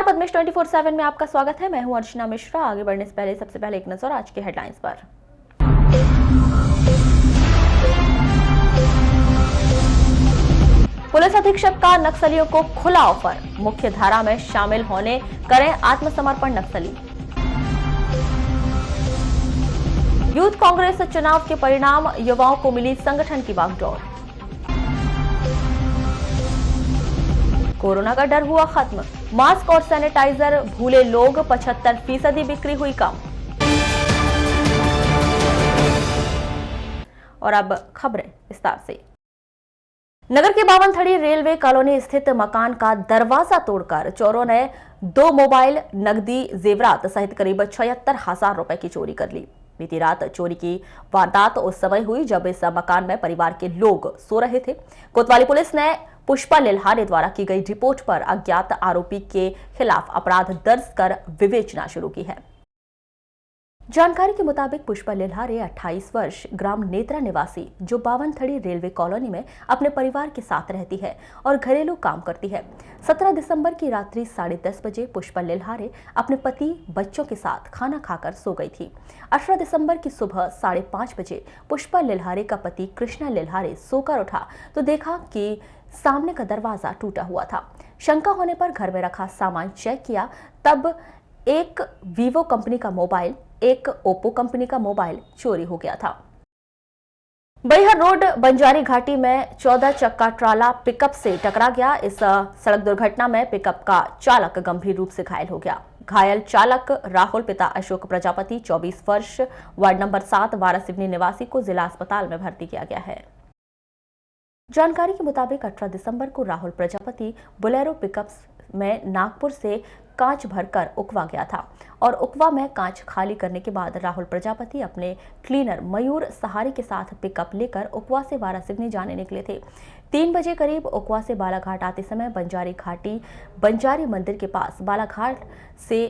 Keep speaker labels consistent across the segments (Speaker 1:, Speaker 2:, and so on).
Speaker 1: नमस्कार, पद्मेश 24/7 में आपका स्वागत है। मैं हूं अर्चना मिश्रा। आगे बढ़ने से पहले सबसे पहले एक नजर आज के हेडलाइंस पर। पुलिस अधीक्षक का नक्सलियों को खुला ऑफर, मुख्य धारा में शामिल होने करें आत्मसमर्पण नक्सली। यूथ कांग्रेस चुनाव के परिणाम, युवाओं को मिली संगठन की बागडोर। कोरोना का डर हुआ खत्म, मास्क और सैनिटाइजर भूले लोग, 75% बिक्री हुई कम। और अब खबरें विस्तार से। नगर के बावनथड़ी रेलवे कॉलोनी स्थित मकान का दरवाजा तोड़कर चोरों ने 2 मोबाइल, नकदी, जेवरात सहित करीब 76,000 रुपए की चोरी कर ली। बीती रात चोरी की वारदात उस समय हुई जब इस मकान में परिवार के लोग सो रहे थे। कोतवाली पुलिस ने पुष्पा लिल्हारे द्वारा की गई रिपोर्ट पर अज्ञात आरोपी के खिलाफ अपराध दर्ज कर विवेचना शुरू की है। जानकारी के मुताबिक पुष्पा लिल्हारे 28 वर्ष, ग्राम नेत्रा निवासी, जो बावनथड़ी रेलवे कॉलोनी में अपने परिवार के साथ रहती है और घरेलू काम करती है। 17 दिसंबर की रात्रि 10:30 बजे पुष्पा लिल्हारे अपने पति, बच्चों के साथ खाना खाकर सो गई थी। 18 दिसंबर की सुबह 5:30 बजे पुष्पा लिल्हारे का पति कृष्णा लिल्हारे सोकर उठा तो देखा कि सामने का दरवाजा टूटा हुआ था। शंका होने पर घर में रखा सामान चेक किया, तब एक वीवो कंपनी का मोबाइल, एक ओप्पो कंपनी का मोबाइल चोरी हो गया था। बैहर रोड बंजारी घाटी में 14 चक्का ट्राला पिकअप से टकरा गया। इस सड़क दुर्घटना में पिकअप का चालक गंभीर रूप से घायल हो गया। घायल चालक राहुल पिता अशोक प्रजापति 24 वर्ष, वार्ड नंबर 7 वारासिवनी निवासी को जिला अस्पताल में भर्ती किया गया है। जानकारी के मुताबिक 18 दिसंबर को राहुल प्रजापति बोलेरो पिकअप में नागपुर से कांच भरकर उकवा गया था और उकवा में कांच खाली करने के बाद राहुल प्रजापति अपने क्लीनर मयूर सहारे के साथ पिकअप लेकर उकवा से वारासिवनी जाने निकले थे। 3 बजे करीब उकवा से बालाघाट आते समय बंजारी घाटी बंजारी मंदिर के पास बालाघाट से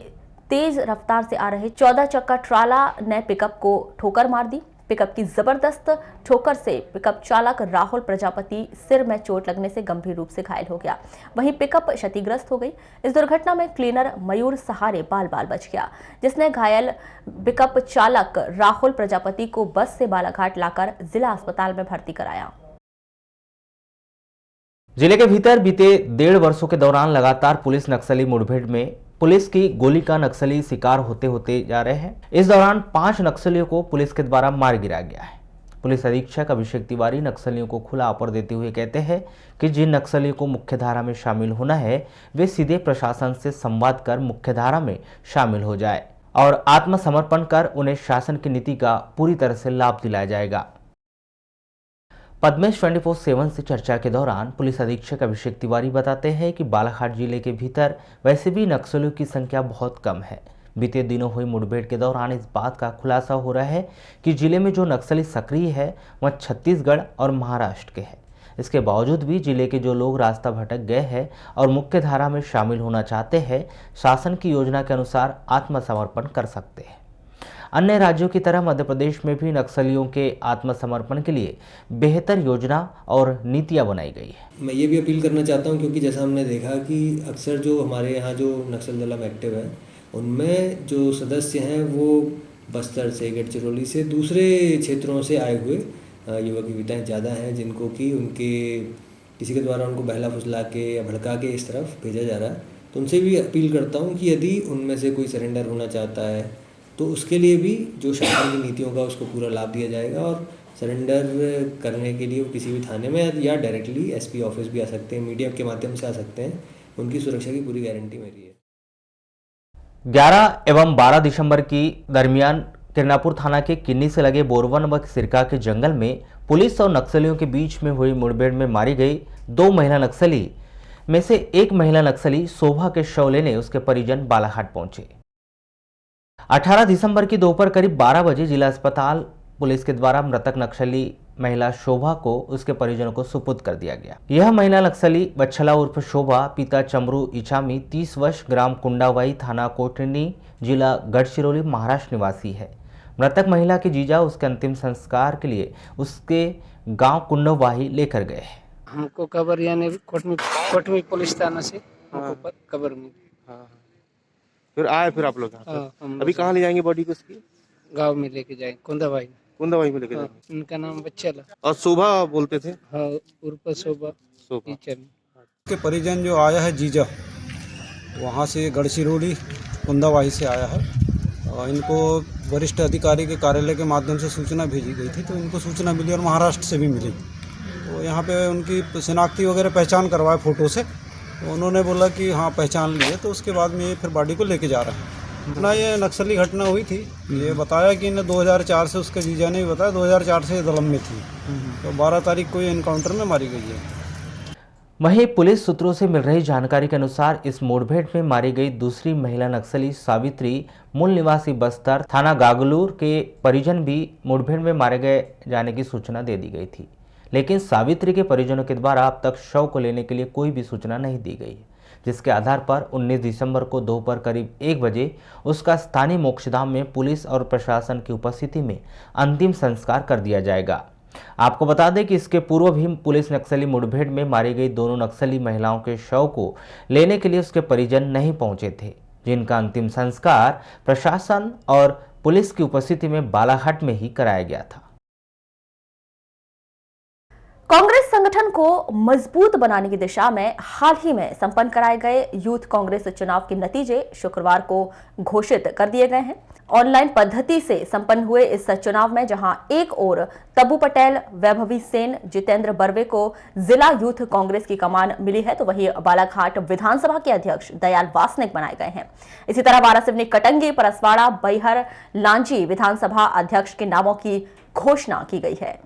Speaker 1: तेज रफ्तार से आ रहे 14 चक्का ट्राला ने पिकअप को ठोकर मार दी। पिकअप की जबरदस्त ठोकर से पिकअप चालक राहुल प्रजापति सिर में चोट लगने से गंभीर रूप से घायल हो गया। वहीं पिकअप क्षतिग्रस्त हो गई। इस दुर्घटना में क्लीनर मयूर सहारे बाल बाल बच गया, जिसने घायल पिकअप चालक राहुल प्रजापति को बस से बालाघाट लाकर जिला अस्पताल में भर्ती कराया।
Speaker 2: जिले के भीतर बीते 1.5 वर्षों के दौरान लगातार पुलिस नक्सली मुठभेड़ में पुलिस की गोली का नक्सली शिकार होते होते जा रहे हैं। इस दौरान 5 नक्सलियों को पुलिस के द्वारा मार गिराया गया है। पुलिस अधीक्षक अभिषेक तिवारी नक्सलियों को खुला ऑफर देते हुए कहते हैं कि जिन नक्सलियों को मुख्यधारा में शामिल होना है वे सीधे प्रशासन से संवाद कर मुख्यधारा में शामिल हो जाए और आत्मसमर्पण कर उन्हें शासन की नीति का पूरी तरह से लाभ दिलाया जाएगा। पद्मेश 24/7 से चर्चा के दौरान पुलिस अधीक्षक अभिषेक तिवारी बताते हैं कि बालाघाट जिले के भीतर वैसे भी नक्सलियों की संख्या बहुत कम है। बीते दिनों हुई मुठभेड़ के दौरान इस बात का खुलासा हो रहा है कि जिले में जो नक्सली सक्रिय है वह छत्तीसगढ़ और महाराष्ट्र के हैं। इसके बावजूद भी जिले के जो लोग रास्ता भटक गए हैं और मुख्य धारा में शामिल होना चाहते हैं, शासन की योजना के अनुसार आत्मसमर्पण कर सकते हैं। अन्य राज्यों की तरह मध्य प्रदेश में भी नक्सलियों के आत्मसमर्पण के लिए बेहतर योजना और नीतियां बनाई गई है।
Speaker 3: मैं ये भी अपील करना चाहता हूं, क्योंकि जैसा हमने देखा कि अक्सर जो हमारे यहाँ जो नक्सल दल में एक्टिव हैं, उनमें जो सदस्य हैं वो बस्तर से, गढ़चिरौली से, दूसरे क्षेत्रों से आए हुए युवक युवतियाँ ज़्यादा हैं, जिनको कि उनके किसी के द्वारा उनको बहला फुसला के या भड़का के इस तरफ भेजा जा रहा है। तो उनसे भी अपील करता हूँ कि यदि उनमें से कोई सरेंडर होना चाहता है तो उसके लिए भी जो शासन की नीतियों का उसको पूरा लाभ दिया जाएगा और सरेंडर करने के लिए वो किसी भी थाने में या डायरेक्टली एसपी ऑफिस भी आ सकते हैं, मीडिया के माध्यम से आ सकते हैं। उनकी सुरक्षा की पूरी गारंटी मेरी है।
Speaker 2: 11 एवं 12 दिसंबर की दरमियान किरनापुर थाना के किन्नी से लगे बोरवन व सिरका के जंगल में पुलिस और नक्सलियों के बीच में हुई मुठभेड़ में मारी गई 2 महिला नक्सली में से एक महिला नक्सली शोभा के शव लेने उसके परिजन बालाघाट पहुंचे। 18 दिसंबर की दोपहर करीब 12 बजे जिला अस्पताल पुलिस के द्वारा मृतक नक्सली महिला शोभा को उसके परिजनों को सुपुर्द कर दिया गया। यह महिला नक्सली बच्छला उर्फ शोभा, पिता चमरू इचामी, 30 वर्ष, ग्राम कुंडावाई, थाना कोटनी, जिला गढ़चिरौली, महाराष्ट्र निवासी है। मृतक महिला के जीजा उसके अंतिम संस्कार के लिए उसके गांव कुंडवाही लेकर गए।
Speaker 4: हमको खबर यानी कोटमी पुलिस थाना से हमको खबर मिली। फिर आए फिर आप लोग यहाँ पे?
Speaker 5: हाँ, हम
Speaker 4: अभी कहाँ ले जाएंगे बॉडी को उसकी?
Speaker 5: गांव में लेके जाएंगे कुंदाबाई।
Speaker 4: कौन दवाई में लेके
Speaker 5: हाँ,
Speaker 4: जाएंगे?
Speaker 5: उनका नाम बच्चल।
Speaker 4: और शोभा बोलते थे?
Speaker 5: हाँ, उर्फ शोभा
Speaker 4: शोभा।
Speaker 5: टीचर।
Speaker 6: के परिजन जो आया है जीजा, वहाँ से गढ़चिरौली कुंदावाही से आया है और इनको वरिष्ठ अधिकारी के कार्यालय के माध्यम से सूचना भेजी गई थी, तो इनको सूचना मिली और महाराष्ट्र से भी मिली। तो यहाँ पे उनकी शिनाख्ती वगैरह पहचान करवाए फ़ोटो से, तो उन्होंने बोला कि हाँ पहचान लिए, तो उसके बाद में ये फिर बॉडी को लेके जा रहे हैं। अपना ये नक्सली घटना हुई थी, ये बताया कि इन्हें 2004 से, उसके जीजा ने भी बताया 2004 से दलम में थी, तो 12 तारीख को ये इनकाउंटर में मारी गई है।
Speaker 2: वहीं पुलिस सूत्रों से मिल रही जानकारी के अनुसार इस मुठभेड़ में मारी गई दूसरी महिला नक्सली सावित्री मूल निवासी बस्तर थाना गागलूर के परिजन भी मुठभेड़ में मारे गए जाने की सूचना दे दी गई थी, लेकिन सावित्री के परिजनों के द्वारा अब तक शव को लेने के लिए कोई भी सूचना नहीं दी गई है, जिसके आधार पर 19 दिसंबर को दोपहर करीब 1 बजे उसका स्थानीय मोक्षधाम में पुलिस और प्रशासन की उपस्थिति में अंतिम संस्कार कर दिया जाएगा। आपको बता दें कि इसके पूर्व भी पुलिस नक्सली मुठभेड़ में मारी गई दोनों नक्सली महिलाओं के शव को लेने के लिए उसके परिजन नहीं पहुंचे थे, जिनका अंतिम संस्कार प्रशासन और पुलिस की उपस्थिति में बालाघाट में ही कराया गया था।
Speaker 1: कांग्रेस संगठन को मजबूत बनाने की दिशा में हाल ही में संपन्न कराए गए यूथ कांग्रेस चुनाव के नतीजे शुक्रवार को घोषित कर दिए गए हैं। ऑनलाइन पद्धति से संपन्न हुए इस चुनाव में जहां एक ओर तब्बू पटेल, वैभवी सेन, जितेंद्र बर्वे को जिला यूथ कांग्रेस की कमान मिली है, तो वहीं बालाघाट विधानसभा के अध्यक्ष दयाल वासनिक बनाए गए हैं। इसी तरह वारासिवनी, कटंगी, परसवाड़ा, बैहर, लांजी विधानसभा अध्यक्ष के नामों की घोषणा की गई है।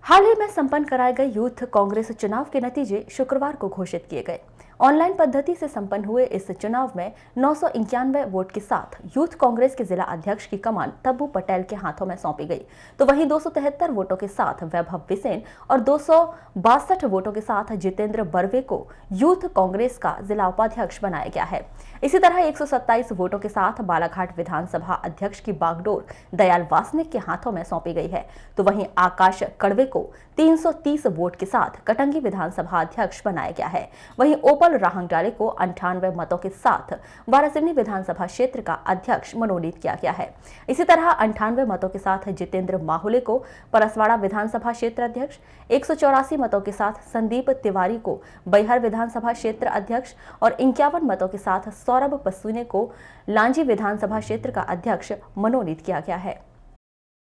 Speaker 1: हाल ही में संपन्न कराए गए यूथ कांग्रेस चुनाव के नतीजे शुक्रवार को घोषित किए गए। ऑनलाइन पद्धति से संपन्न हुए इस चुनाव में 991 वोट के साथ यूथ कांग्रेस के जिला अध्यक्ष की कमान तब्बू पटेल के हाथों में सौंपी गई, तो वहीं 273 वोटों के साथ वैभव बिसेन और 262 वोटों के साथ जितेंद्र बर्वे को यूथ कांग्रेस का जिला उपाध्यक्ष बनाया गया है। इसी तरह 127 वोटों के साथ बालाघाट विधानसभा अध्यक्ष की बागडोर दयाल वासनिक के हाथों में सौंपी गई है, तो वहीं आकाश कड़वे को 330 वोट के साथ कटंगी विधानसभा अध्यक्ष बनाया गया है। वहीं ओपल राहंगडाले को 98 मतों के साथ वारासिवनी विधानसभा क्षेत्र का अध्यक्ष मनोनीत किया गया है। इसी तरह 98 मतों के साथ जितेंद्र माहुले को परसवाड़ा विधानसभा क्षेत्र अध्यक्ष, 184 मतों के साथ संदीप तिवारी को बैहर विधानसभा क्षेत्र अध्यक्ष और 51 मतों के साथ सौरभ पसूने को लांजी विधानसभा क्षेत्र का अध्यक्ष मनोनीत किया गया है।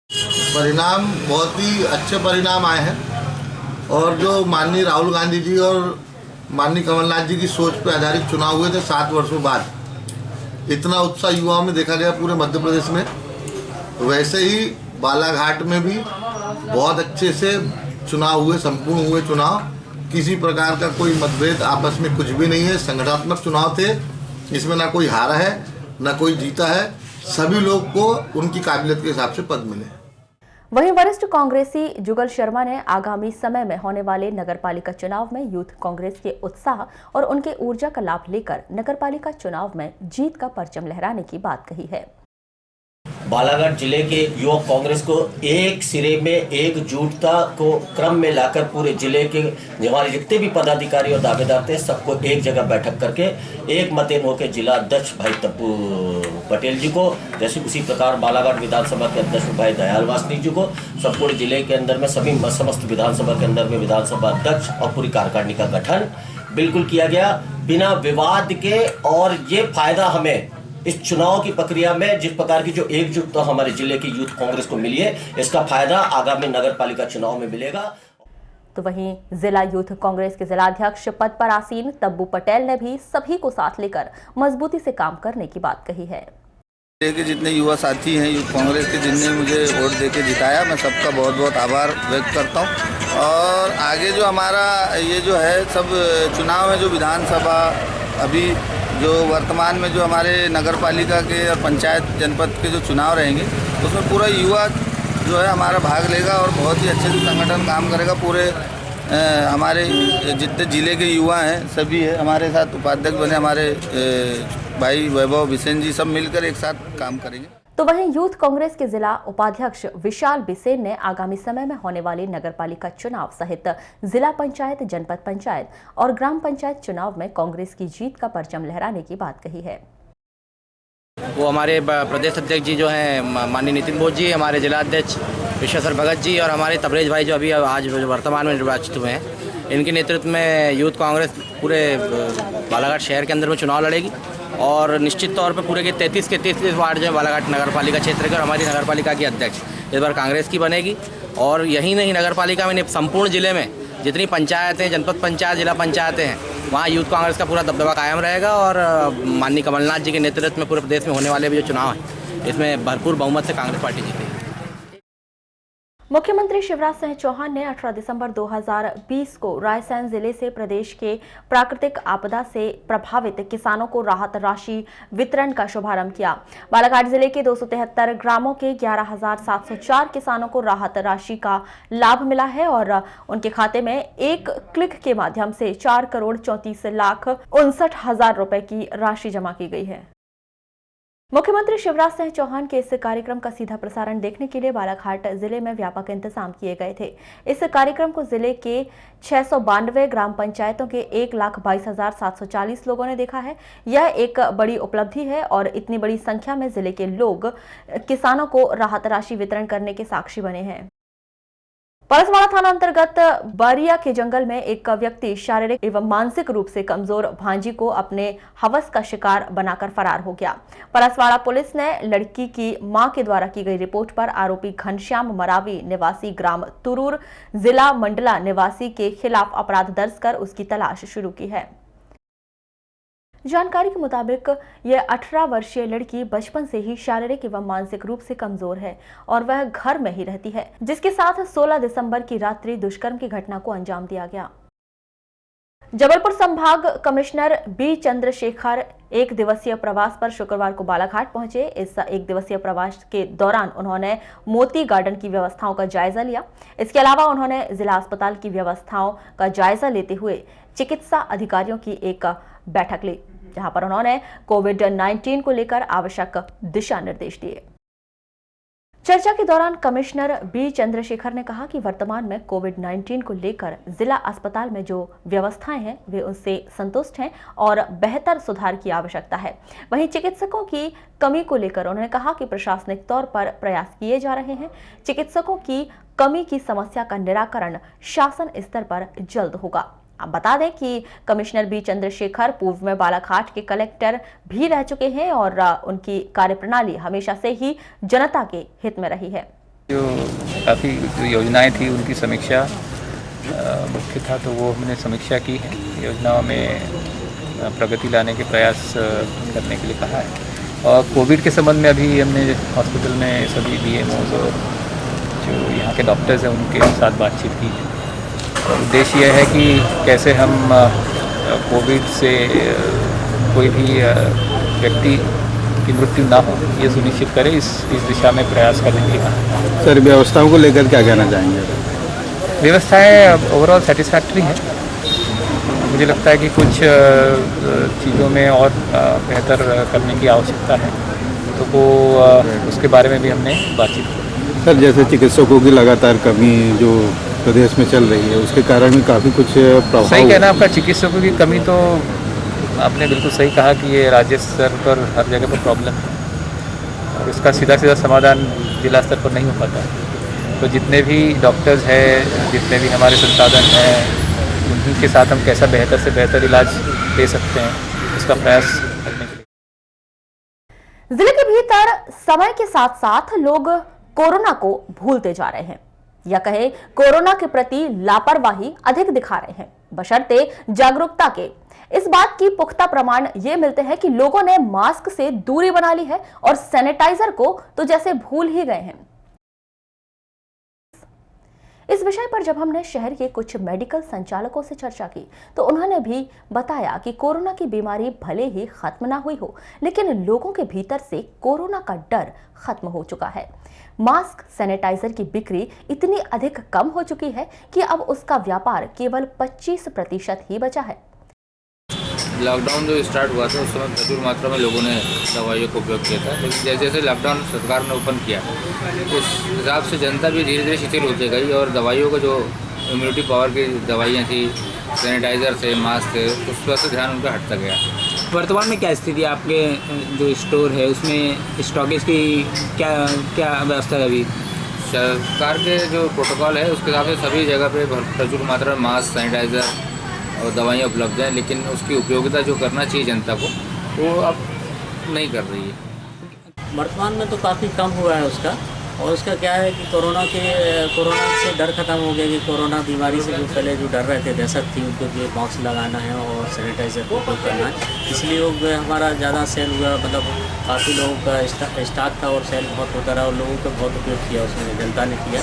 Speaker 7: परिणाम बहुत ही अच्छे परिणाम आए हैं और जो माननीय राहुल गांधी जी और माननीय कमलनाथ जी की सोच पर आधारित चुनाव हुए थे 7 वर्षों बाद, इतना उत्साह युवाओं में देखा गया पूरे मध्य प्रदेश में, वैसे ही बालाघाट में भी बहुत अच्छे से चुनाव हुए, संपूर्ण हुए चुनाव। किसी प्रकार का कोई मतभेद आपस में कुछ भी नहीं है, संगठनात्मक चुनाव थे, इसमें ना कोई हारा है ना कोई जीता है, सभी लोग को उनकी काबिलियत के हिसाब से पद मिले।
Speaker 1: वहीं वरिष्ठ कांग्रेसी जुगल शर्मा ने आगामी समय में होने वाले नगरपालिका चुनाव में यूथ कांग्रेस के उत्साह और उनके ऊर्जा का लाभ लेकर नगरपालिका चुनाव में जीत का परचम लहराने की बात कही है।
Speaker 8: बालाघाट जिले के युवक कांग्रेस को एक सिरे में एकजुटता को क्रम में लाकर पूरे जिले के हमारे जितने भी पदाधिकारी और दावेदार थे सबको एक जगह बैठक करके एक मतेन होकर जिला अध्यक्ष भाई तब्बू पटेल जी को, जैसे उसी प्रकार बालाघाट विधानसभा के अध्यक्ष भाई दयाल वासनिक जी को, सब पूरे जिले के अंदर में सभी समस्त विधानसभा के अंदर में विधानसभा अध्यक्ष और पूरी कार्यकारिणी का गठन बिल्कुल किया गया बिना विवाद के। और ये फायदा हमें इस चुनाव की प्रक्रिया में जिस प्रकार की जो एकजुटता हमारे जिले की यूथ कांग्रेस को मिली है, इसका फायदा आगामी नगरपालिका चुनाव में मिलेगा।
Speaker 1: तो वहीं जिला यूथ कांग्रेस के जिलाध्यक्ष पद पर आसीन तब्बू पटेल ने भी सभी को साथ लेकर मजबूती से काम करने की बात कही है।
Speaker 9: के जितने युवा साथी हैं यूथ कांग्रेस के, जिनने मुझे वोट देके जिताया, मैं सबका बहुत बहुत आभार व्यक्त करता हूं। और आगे जो हमारा ये जो है सब चुनाव है, जो विधानसभा अभी जो वर्तमान में जो हमारे नगर पालिका के और पंचायत जनपद के जो चुनाव रहेंगे, उसमें पूरा युवा जो है हमारा भाग लेगा और बहुत ही अच्छे से संगठन काम करेगा। पूरे हमारे जितने जिले के युवा हैं सभी है हमारे साथ, उपाध्यक्ष बने हमारे भाई वैभव बिसेन जी, सब मिलकर एक साथ काम करेंगे।
Speaker 1: तो तो वहीं यूथ कांग्रेस के जिला उपाध्यक्ष विशाल बिसेन ने आगामी समय में होने वाले नगरपालिका चुनाव सहित जिला पंचायत, जनपद पंचायत और ग्राम पंचायत चुनाव में कांग्रेस की जीत का परचम लहराने की बात कही है।
Speaker 10: वो हमारे प्रदेश अध्यक्ष जी जो हैं माननीय नितिन बोस जी, हमारे जिला अध्यक्ष विश्वेश्वर भगत जी और हमारे तबरेज भाई जो अभी आज वर्तमान में निर्वाचित हुए हैं, इनके नेतृत्व में यूथ कांग्रेस पूरे बालाघाट शहर के अंदर में चुनाव लड़ेगी और निश्चित तौर पर पूरे के 33 वार्ड जो है बालाघाट नगरपालिका क्षेत्र के और हमारी नगरपालिका की अध्यक्ष इस बार कांग्रेस की बनेगी। और यही नहीं, नगरपालिका में संपूर्ण जिले में जितनी पंचायतें, जनपद पंचायत, जिला पंचायतें हैं, वहाँ यूथ कांग्रेस का पूरा दबदबा कायम रहेगा और माननीय कमलनाथ जी के नेतृत्व में पूरे प्रदेश में होने वाले भी जो चुनाव हैं इसमें भरपूर बहुमत से कांग्रेस पार्टी जीतेगी।
Speaker 1: मुख्यमंत्री शिवराज सिंह चौहान ने 18 दिसंबर 2020 को रायसेन जिले से प्रदेश के प्राकृतिक आपदा से प्रभावित किसानों को राहत राशि वितरण का शुभारंभ किया। बालाघाट जिले के 273 ग्रामों के 11,704 किसानों को राहत राशि का लाभ मिला है और उनके खाते में एक क्लिक के माध्यम से 4,34,59,000 रुपए की राशि जमा की गई है। मुख्यमंत्री शिवराज सिंह चौहान के इस कार्यक्रम का सीधा प्रसारण देखने के लिए बालाघाट जिले में व्यापक इंतजाम किए गए थे। इस कार्यक्रम को जिले के 692 ग्राम पंचायतों के 1,22,740 लोगों ने देखा है। यह एक बड़ी उपलब्धि है और इतनी बड़ी संख्या में जिले के लोग किसानों को राहत राशि वितरण करने के साक्षी बने हैं। परसवाड़ा थाना अंतर्गत बारिया के जंगल में एक व्यक्ति शारीरिक एवं मानसिक रूप से कमजोर भांजी को अपने हवस का शिकार बनाकर फरार हो गया। परसवाड़ा पुलिस ने लड़की की मां के द्वारा की गई रिपोर्ट पर आरोपी घनश्याम मरावी निवासी ग्राम तुरूर जिला मंडला निवासी के खिलाफ अपराध दर्ज कर उसकी तलाश शुरू की है। जानकारी के मुताबिक यह 18 वर्षीय लड़की बचपन से ही शारीरिक एवं मानसिक रूप से कमजोर है और वह घर में ही रहती है, जिसके साथ 16 दिसंबर की रात्रि दुष्कर्म की घटना को अंजाम दिया गया। जबलपुर संभाग कमिश्नर बी चंद्रशेखर एक दिवसीय प्रवास पर शुक्रवार को बालाघाट पहुंचे। इस एक दिवसीय प्रवास के दौरान उन्होंने मोती गार्डन की व्यवस्थाओं का जायजा लिया। इसके अलावा उन्होंने जिला अस्पताल की व्यवस्थाओं का जायजा लेते हुए चिकित्सा अधिकारियों की एक बैठक ली, जहां पर उन्होंने कोविड-19 को लेकर आवश्यक दिशा निर्देश दिए। चर्चा के दौरान कमिश्नर बी चंद्रशेखर ने कहा कि वर्तमान में कोविड-19 को लेकर जिला अस्पताल में जो व्यवस्थाएं हैं वे उनसे संतुष्ट हैं और बेहतर सुधार की आवश्यकता है। वहीं चिकित्सकों की कमी को लेकर उन्होंने कहा कि प्रशासनिक तौर पर प्रयास किए जा रहे हैं। चिकित्सकों की कमी की समस्या का निराकरण शासन स्तर पर जल्द होगा। आप बता दें कि कमिश्नर बी चंद्रशेखर पूर्व में बालाघाट के कलेक्टर भी रह चुके हैं और उनकी कार्यप्रणाली हमेशा से ही जनता के हित में रही है।
Speaker 11: जो काफ़ी जो योजनाएं थी उनकी समीक्षा मुख्य था, तो वो हमने समीक्षा की है। योजनाओं में प्रगति लाने के प्रयास करने के लिए कहा है। और कोविड के संबंध में अभी हमने हॉस्पिटल में सभी BMOs और जो यहाँ के डॉक्टर्स हैं उनके साथ बातचीत की है। उद्देश्य यह है कि कैसे हम कोविड से कोई भी व्यक्ति की मृत्यु ना हो, ये सुनिश्चित करें। इस दिशा में प्रयास करने के लिए।
Speaker 6: सर, व्यवस्थाओं को लेकर क्या कहना चाहेंगे?
Speaker 11: व्यवस्थाएं ओवरऑल सेटिस्फैक्ट्री हैं। मुझे लगता है कि कुछ चीज़ों में और बेहतर करने की आवश्यकता है, तो वो उसके बारे में भी हमने बातचीत की।
Speaker 6: सर, जैसे चिकित्सकों की लगातार कमी जो प्रदेश में चल रही है, उसके कारण भी काफ़ी कुछ प्रभाव।
Speaker 11: सही कहना आपका, चिकित्सकों की कमी तो आपने बिल्कुल सही कहा कि ये राज्य स्तर पर हर जगह पर प्रॉब्लम है और इसका सीधा समाधान जिला स्तर पर नहीं हो पाता। तो जितने भी डॉक्टर्स हैं, जितने भी हमारे संसाधन हैं, उनके साथ हम कैसा बेहतर से बेहतर इलाज दे सकते हैं, उसका प्रयास करने के लिए।
Speaker 1: जिले के भीतर समय के साथ साथ लोग कोरोना को भूलते जा रहे हैं या कहे कोरोना के प्रति लापरवाही अधिक दिखा रहे हैं, बशर्ते जागरूकता के। इस बात की पुख्ता प्रमाण ये मिलते हैं कि लोगों ने मास्क से दूरी बना ली है और सैनिटाइजर को तो जैसे भूल ही गए हैं। इस विषय पर जब हमने शहर के कुछ मेडिकल संचालकों से चर्चा की तो उन्होंने भी बताया कि कोरोना की बीमारी भले ही खत्म ना हुई हो, लेकिन लोगों के भीतर से कोरोना का डर खत्म हो चुका है। मास्क, सैनिटाइजर की बिक्री इतनी अधिक कम हो चुकी है कि अब उसका व्यापार केवल 25% ही बचा है।
Speaker 11: लॉकडाउन जो स्टार्ट हुआ था उस समय प्रचुर मात्रा में लोगों ने दवाइयों का उपयोग किया था, लेकिन जैसे जैसे लॉकडाउन सरकार ने ओपन किया उस हिसाब से जनता भी धीरे धीरे शिथिल होती गई और दवाइयों का जो इम्यूनिटी पावर की दवाइयाँ थी, सैनिटाइज़र थे, मास्क थे, उस पर से ध्यान उनका हटता गया।
Speaker 10: वर्तमान में क्या स्थिति है आपके जो स्टोर है उसमें स्टॉकेज की क्या व्यवस्था है अभी?
Speaker 11: सरकार के जो प्रोटोकॉल है उसके हिसाब से सभी जगह पे प्रचुर मात्रा में मास्क, सैनिटाइज़र और दवाइयाँ उपलब्ध हैं, लेकिन उसकी उपयोगिता जो करना चाहिए जनता को वो अब नहीं कर रही है।
Speaker 12: वर्तमान में तो काफ़ी कम हुआ है उसका, और उसका क्या है कि कोरोना से डर ख़त्म हो गया कि कोरोना बीमारी से जो पहले जो डर रहे थे, दहशत थी उनको जो मास्क लगाना है और सैनिटाइज़र का उपयोग करना है, इसलिए वो हमारा ज़्यादा सेल हुआ। मतलब काफ़ी लोगों का स्टॉक था और सेल बहुत होता रहा और लोगों को बहुत उपयोग किया उसमें, जनता ने किया,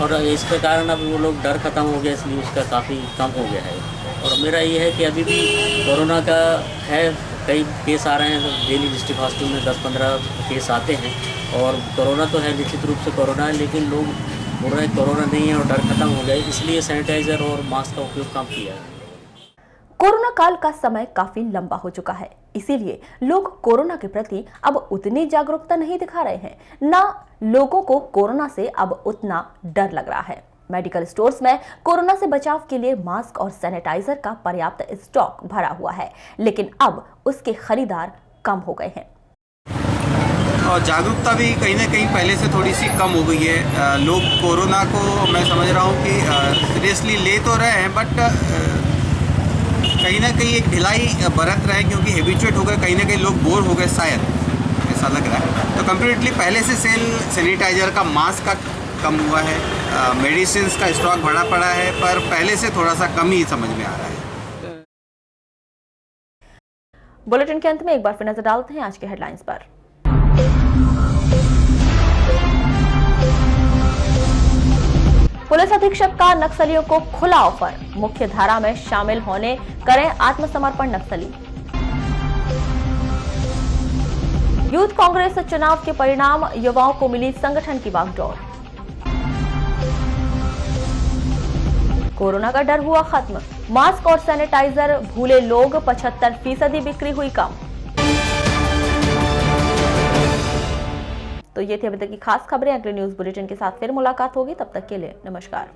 Speaker 12: और इसके कारण अब वो लोग डर ख़त्म हो गया, इसलिए उसका काफ़ी कम हो गया है। और मेरा ये है कि अभी भी कोरोना का है, कई केस आ रहे हैं डेली डिस्ट्रिक्ट हॉस्पिटल में 10-15 केस आते हैं, और कोरोना तो है, निश्चित रूप से कोरोना है, लेकिन लोग बोल रहे हैं कोरोना नहीं है और डर खत्म हो गया, इसलिए सैनिटाइज़र और मास्क का उपयोग कम किया है।
Speaker 1: कोरोना काल का समय काफी लंबा हो चुका है, इसीलिए लोग कोरोना के प्रति अब उतनी जागरूकता नहीं दिखा रहे हैं, ना लोगों को कोरोना से अब उतना डर लग रहा है। मेडिकल स्टोर्स में कोरोना से बचाव के लिए मास्क और सैनिटाइजर का पर्याप्त स्टॉक भरा हुआ है, लेकिन अब उसके खरीदार कम हो गए हैं।
Speaker 6: और जागरूकता भी कहीं ना कहीं पहले से थोड़ी सी कम हो गई है। लोग कोरोना को मैं समझ रहा हूँ कि सीरियसली ले तो रहे हैं, बट कहीं ना कहीं एक ढिलाई बरत रहे हैं, क्योंकि हैबिचुएट हो गए, कहीं ना कहीं लोग बोर हो गए, शायद ऐसा लग रहा है। तो कंप्लीटली पहले से सेल सैनिटाइज़र का, मास्क का कम हुआ है, मेडिसिन का स्टॉक बढ़ा पड़ा है, पर पहले से थोड़ा सा कम ही समझ में आ रहा है।
Speaker 1: बुलेटिन के अंत में एक बार फिर नजर डालते हैं आज के हेडलाइंस पर। पुलिस अधीक्षक का नक्सलियों को खुला ऑफर, मुख्य धारा में शामिल होने करें आत्मसमर्पण नक्सली। यूथ कांग्रेस चुनाव के परिणाम, युवाओं को मिली संगठन की बागडोर। कोरोना का डर हुआ खत्म, मास्क और सैनिटाइजर भूले लोग, 75% बिक्री हुई कम। तो ये थी अभी तक की खास खबरें। अगले न्यूज बुलेटिन के साथ फिर मुलाकात होगी, तब तक के लिए नमस्कार।